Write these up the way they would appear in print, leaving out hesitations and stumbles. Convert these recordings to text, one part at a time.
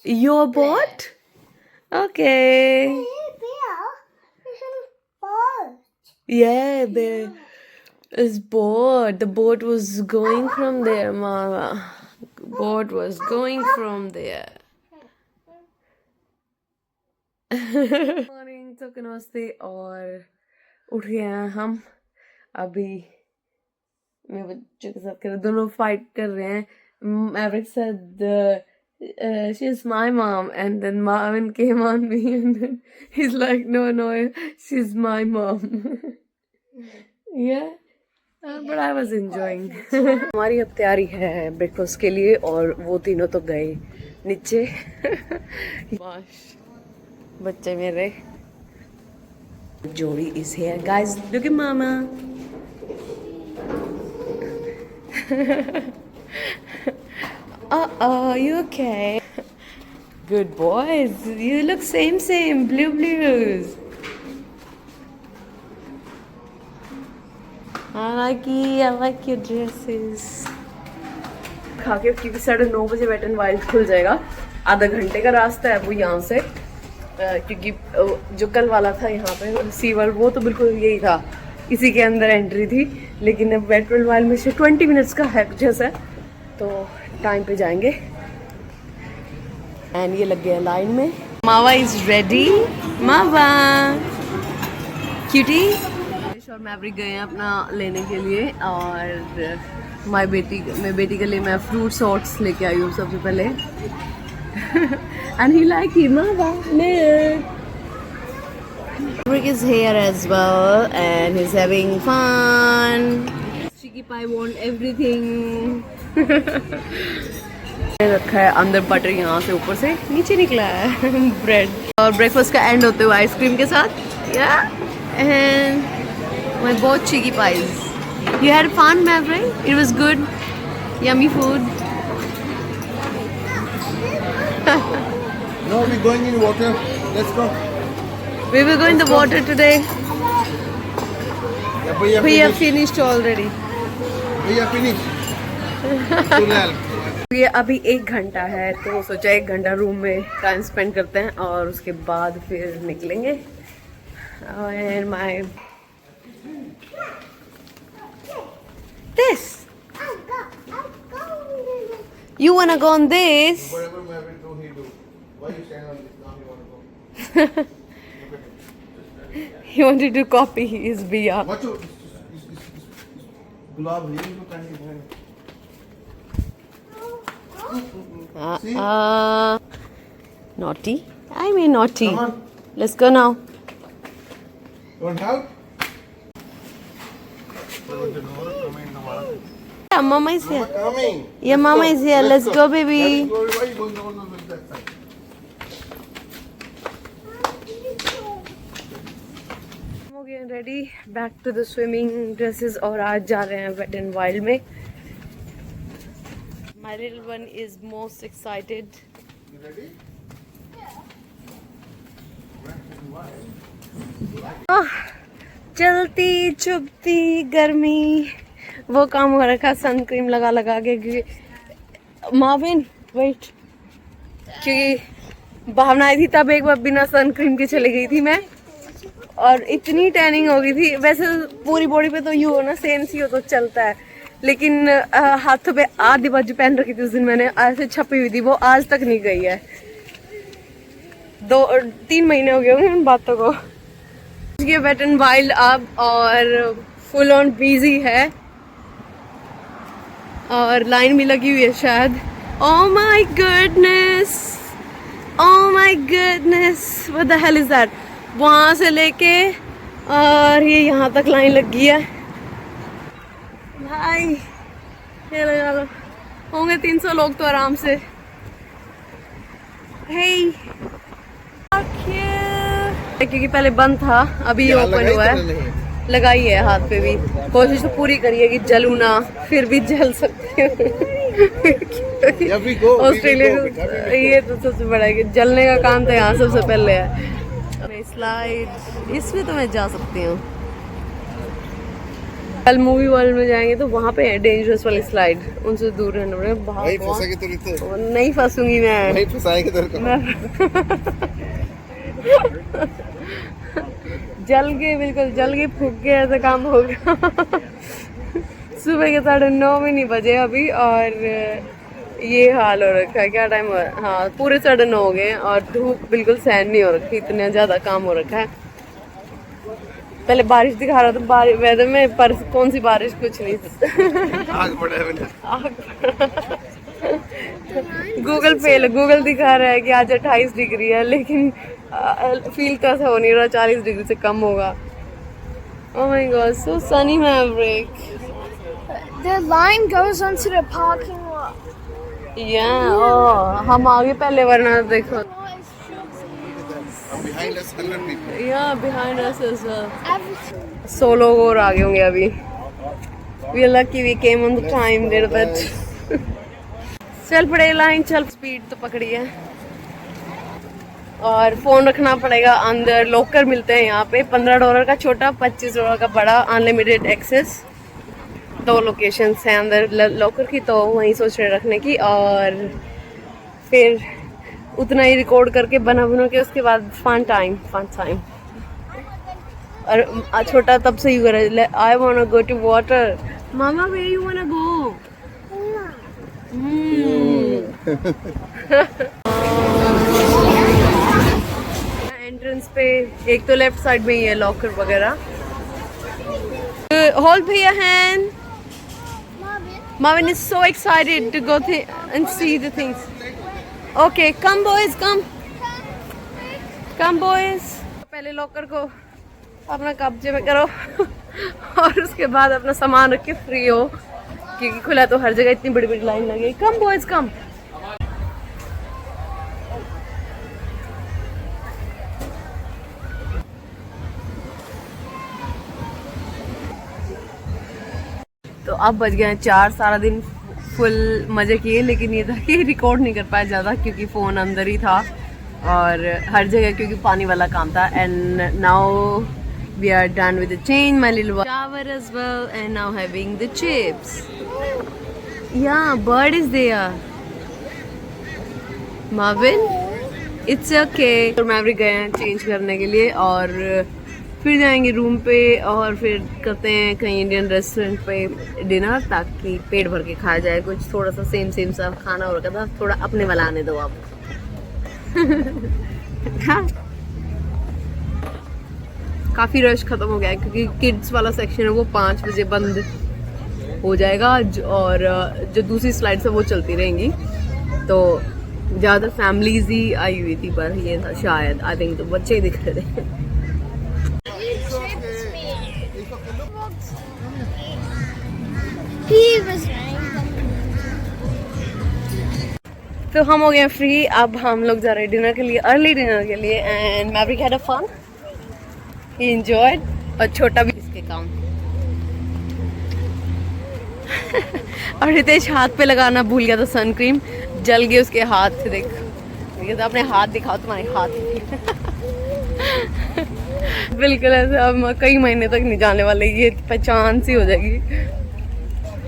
Your boat? Okay. Yeah, there is boat. The boat was going from there, Mama. Boat was going from there. Morning तो नमस्ते और उठ गए हैं हम अभी मेरे बच्चों के साथ कर दोनों फाइट कर रहे हैं Maverick said she's my mom and then Marvin came on me and then he's like no she's my mom yeah but I was enjoying हमारी अब तैयारी है ब्रेकफास्ट के लिए और वो तीनों तो गए नीचे बच्चे मेरे Joey is here guys look at mama you okay good boys you look same blues I like your dresses खा के क्योंकि 9:30 बजे वेट एंड वाइल्ड खुल जाएगा आधा घंटे का रास्ता है वो यहाँ से क्योंकि जो कल वाला था यहाँ पे सी वर्ल्ड वो तो बिल्कुल यही था इसी के अंदर एंट्री थी लेकिन अब वेट एंड वाइल्ड में से 20 मिनट्स का है जैसा तो टाइम पे जाएंगे एंड ये लग गया लाइन में मावा इज रेडी मावा क्यूटी और मैवरिक गए हैं अपना लेने के लिए और मेरी बेटी के लिए मैं फ्रूट सॉट्स लेके आई हूँ सबसे पहले and he like it mama Rick is here as well and he's having fun Chicky pie want everything रखा है अंदर बटर यहाँ से ऊपर से नीचे निकला है ब्रेड और ब्रेकफास्ट का एंड होते हुए आइसक्रीम के साथ and my both chicky pies you had fun Maverick it was good yummy food No, we're going in water. Let's go. We will go in the water today. Yeah, We have finished already. We have finished. ये अभी 1 घंटा है तो सोचा 1 घंटा room में time spend करते हैं और उसके बाद फिर निकलेंगे and my this you wanna go on this Whatever Maverick do, he do. Why you stand on this? Now you want to go. he wanted to copy his Bia Watch out. Gulab hai, you can't See? naughty I mean naughty Come on. let's go now You want help? yeah, mama is here Mama coming. yeah mama is here let's go baby Why you going on that side? हो गए ready back to the swimming dresses और आज जा रहे हैं wet and wild में my little one is most excited You ready? चलती चुभती गर्मी वो काम हो रखा सन क्रीम लगा के माविन वेट क्योंकि भावना आई थी तब एक बार बिना सन क्रीम के चली गई थी मैं और इतनी टैनिंग हो गई थी वैसे पूरी बॉडी पे तो यू हो ना सेम सी हो तो चलता है लेकिन हाथों पे आधी बाजू पहन रखी थी उस दिन मैंने ऐसे छपी हुई थी वो आज तक नहीं गई है 2-3 महीने हो गए होंगे उन बातों को ये वेट एंड वाइल्ड अब और फुल ऑन बिजी है और लाइन भी लगी हुई है शायद oh my goodness what the hell is that वहां से लेके और ये यहाँ तक लाइन लग गई है भाई ये लगा होंगे 300 लोग तो आराम से hey क्योंकि पहले बंद था अभी ओपन हुआ है लगाई है हाथ पे भी कोशिश तो पूरी करिए कि जलूं ना फिर भी जल सकते ऑस्ट्रेलिया ये तो सबसे बड़ा है कि जलने का काम तो यहाँ सबसे पहले है स्लाइड इसमें तो मैं जा सकती हूँ कल मूवी वर्ल्ड में जाएंगे तो वहाँ पे है डेंजरस वाली स्लाइड, उनसे दूर रहना पड़ेगा। भाई फंसेगी तो नहीं फंसूंगी मैं, नहीं फंसाएंगे तेरे को। जल के, बिल्कुल जल के फूक के ऐसा काम होगा। सुबह के 9:30 भी नहीं बजे अभी और ये हाल हो रखा है। क्या टाइम हुआ? हाँ पूरे 9:30 हो गए और धूप बिल्कुल सहन नहीं हो रखी, इतना ज़्यादा काम हो रखा है। पहले बारिश दिखा रहा था वेदर में, पर कौन सी बारिश, कुछ नहीं। आग पड़ा है मैंने। गूगल फेल, गूगल दिखा रहा है कि आज 28 डिग्री है, लेकिन फील तो ऐसा हो नहीं रहा 40 डिग्री से कम होगा। Oh my God, so sunny Maverick. The line goes onto the parking lot. Yeah, oh, हम आगे पहले वरना देखो। Behind us 100 people. Yeah, behind us as well. Everything. 100 लोग और आगे होंगे अभी। We are lucky we came on the time little bit. चल पड़े लाइन, चल स्पीड तो पकड़ी है और फोन रखना पड़ेगा अंदर। लॉकर मिलते हैं यहाँ पे, $15 का छोटा, $25 का बड़ा, अनलिमिटेड एक्सेस। 2 लोकेशंस हैं अंदर लॉकर की, तो वहीं सोच रहे रखने की और फिर उतना ही रिकॉर्ड करके बना के उसके बाद फन टाइम। और छोटा तब से यू करे, I want go to water. Mama where you want go? Entrance पे एक तो लेफ्ट साइड में ही है लॉकर वगैरह। होल्ड भैया hand. Marvin is so excited to go and see the things. Okay, come boys, come boys. पहले locker को अपना कब्जे में करो और उसके बाद अपना सामान रख के फ्री हो, क्योंकि खुला तो हर जगह इतनी बड़ी बड़ी लाइन लगी। कम बॉयज कम। तो अब बज गए 4, सारा दिन फुल मज़े किए, लेकिन ये था कि रिकॉर्ड नहीं कर पाया ज़्यादा क्योंकि फ़ोन अंदर ही था और हर जगह क्योंकि पानी वाला काम था। And now we are done with the change, my little shower as well and now having the chips. Yeah, bird is there. Marvin, it's okay. और मैवरिक गए हैं चेंज करने के लिए और फिर जाएंगे रूम पे और फिर करते हैं कहीं इंडियन रेस्टोरेंट पे डिनर, ताकि पेट भर के खाया जाए। कुछ थोड़ा सा सेम सा खाना हो रखा था, थोड़ा अपने वाला आने दो आप। हाँ। काफ़ी रश ख़त्म हो गया है क्योंकि किड्स वाला सेक्शन है वो 5 बजे बंद हो जाएगा और जो दूसरी स्लाइड्स है वो चलती रहेंगी। तो ज़्यादातर फैमिलीज ही आई हुई थी, पर ये था शायद, आई थिंक तो बच्चे ही दिख रहे थे। तो हम हो गए फ्री, अब हम लोग जा रहे हैं डिनर के लिए, अर्ली डिनर के लिए। And Maverick had a fun, he enjoyed, और छोटा भी इसके काम। और रितेश हाथ पे लगाना भूल गया था सन क्रीम, जल गए उसके हाथ। देख तो अपने हाथ दिखाओ, तुम्हारे हाथ। बिल्कुल ऐसे अब कई महीने तक नहीं जाने वाले, ये पहचान सी हो जाएगी।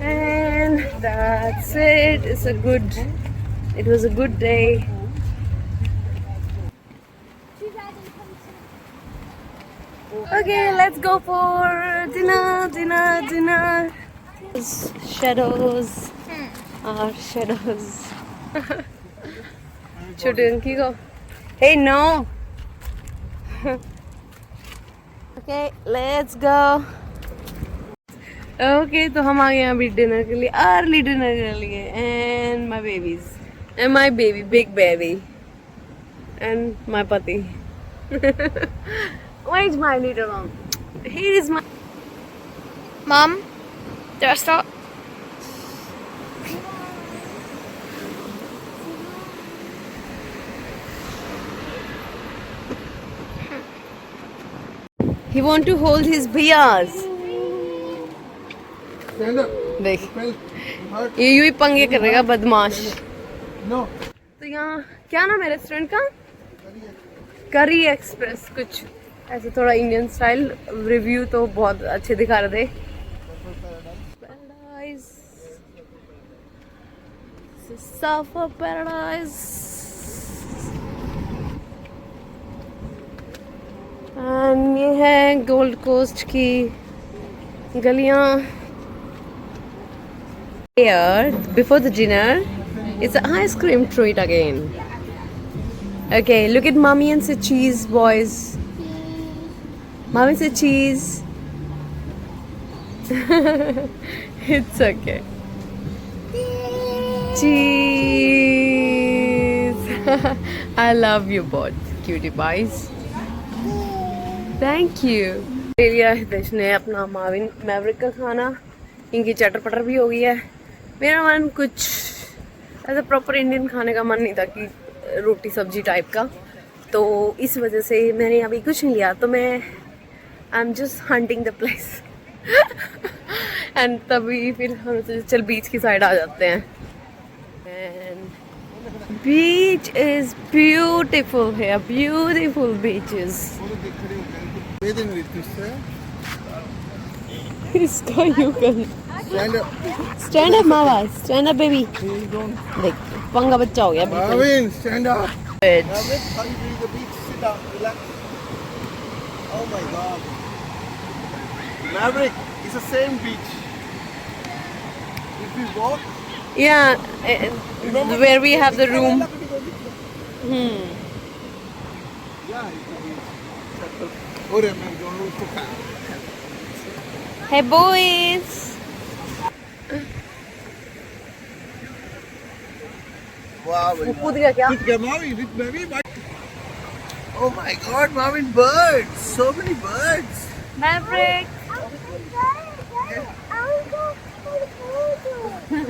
And that's it, it was a good day. Okay, let's go for dinner. Shadows. Our shadows. Chutinki go. Hey, no. Okay, let's go. Okay, तो हम आ गए हैं अभी डिनर के लिए, अर्ली डिनर के लिए। And my babies, and my baby, big baby, and my पति। Where is my little mom? Here is my Mom, did I start? He want to hold his bhiyas. Stand up. देख, Well, hurt. ये यूं ही पंगे करेगा बदमाश। No. तो यहाँ क्या नाम है रेस्टोरेंट का? करी एक्सप्रेस, कुछ ऐसे थोड़ा इंडियन स्टाइल। रिव्यू तो बहुत अच्छे दिखा रहे थे। This is Surfer Paradise. And ये है गोल्ड कोस्ट की गलियां. Here, before the dinner, it's an ice cream treat again. Okay, look at mommy and say cheese, boys. Mommy say cheese. It's okay. Cheese. I love you both, cutie pies. Thank you. ले लिया हितेश ने अपना Mauvin Maverick का खाना. इनकी चटर पटर भी हो गई है. मेरा मन कुछ ऐसा प्रॉपर इंडियन खाने का मन नहीं था कि रोटी सब्जी टाइप का, तो इस वजह से मैंने अभी कुछ नहीं लिया. तो मैं I am just hunting the place. And तभी फिर हम सोचे चल बीच की साइड आ जाते हैं. एंड बीच इज ब्यूटीफुल है, ब्यूटीफुल बीचेस. इसका यू कर स्टैंड अप मावा, स्टैंड अप बेबी. देख पंगा बच्चा हो गया. Marvin, stand up. Bitch. Maverick, how you doing the beach? Sit down, relax. Oh my God. Maverick, it's the same beach. If we walk, Yeah, where we have the room. Yeah, it's the beach. Oh, man, don't look too fast. Hey boys. Wow. कूद गया क्या? Look at Marvin, look Marvin. Oh my God, Marvin, birds! So many birds. Maverick.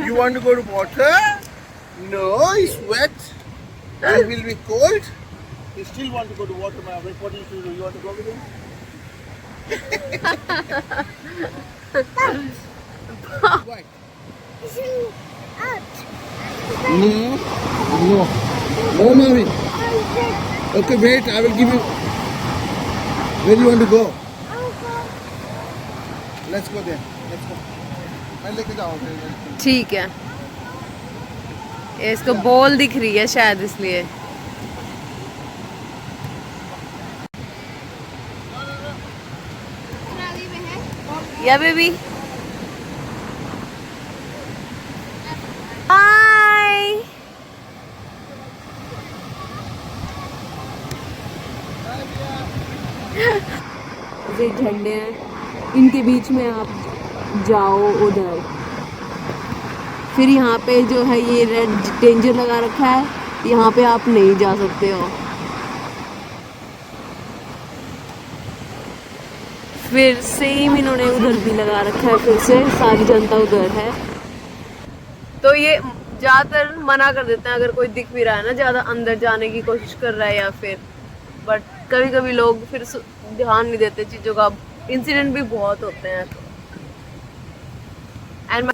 You want to go to water? No, it's wet. It will be cold. You still want to go to water, Maverick? What do you do? You want to go with him? Why? No, no, no, Maverick. Okay, wait. I will give you. Where do you want to go? Let's go there. Let's go. मैं लेके जाऊँगा. ठीक है. इसको ball दिख रही है शायद इसलिए. Yeah, baby. Bye. ये झंडे हैं, इनके बीच में आप जाओ उधर. फिर यहाँ पे जो है ये रेड डेंजर लगा रखा है, यहाँ पे आप नहीं जा सकते हो. फिर सेम इन्होंने उधर भी लगा रखा है, फिर से सारी जनता उधर है. तो ये ज़्यादातर मना कर देते हैं अगर कोई दिख भी रहा है ना, ज़्यादा अंदर जाने की कोशिश कर रहा है या फिर. बट कभी कभी लोग फिर ध्यान नहीं देते चीज़ों का. इंसिडेंट भी बहुत होते हैं. एंड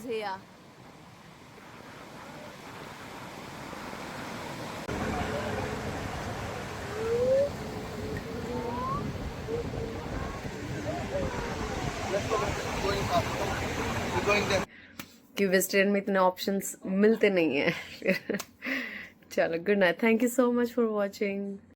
कि वेस्टर्न में इतने ऑप्शंस मिलते नहीं हैं. चलो good night. Thank you so much for watching.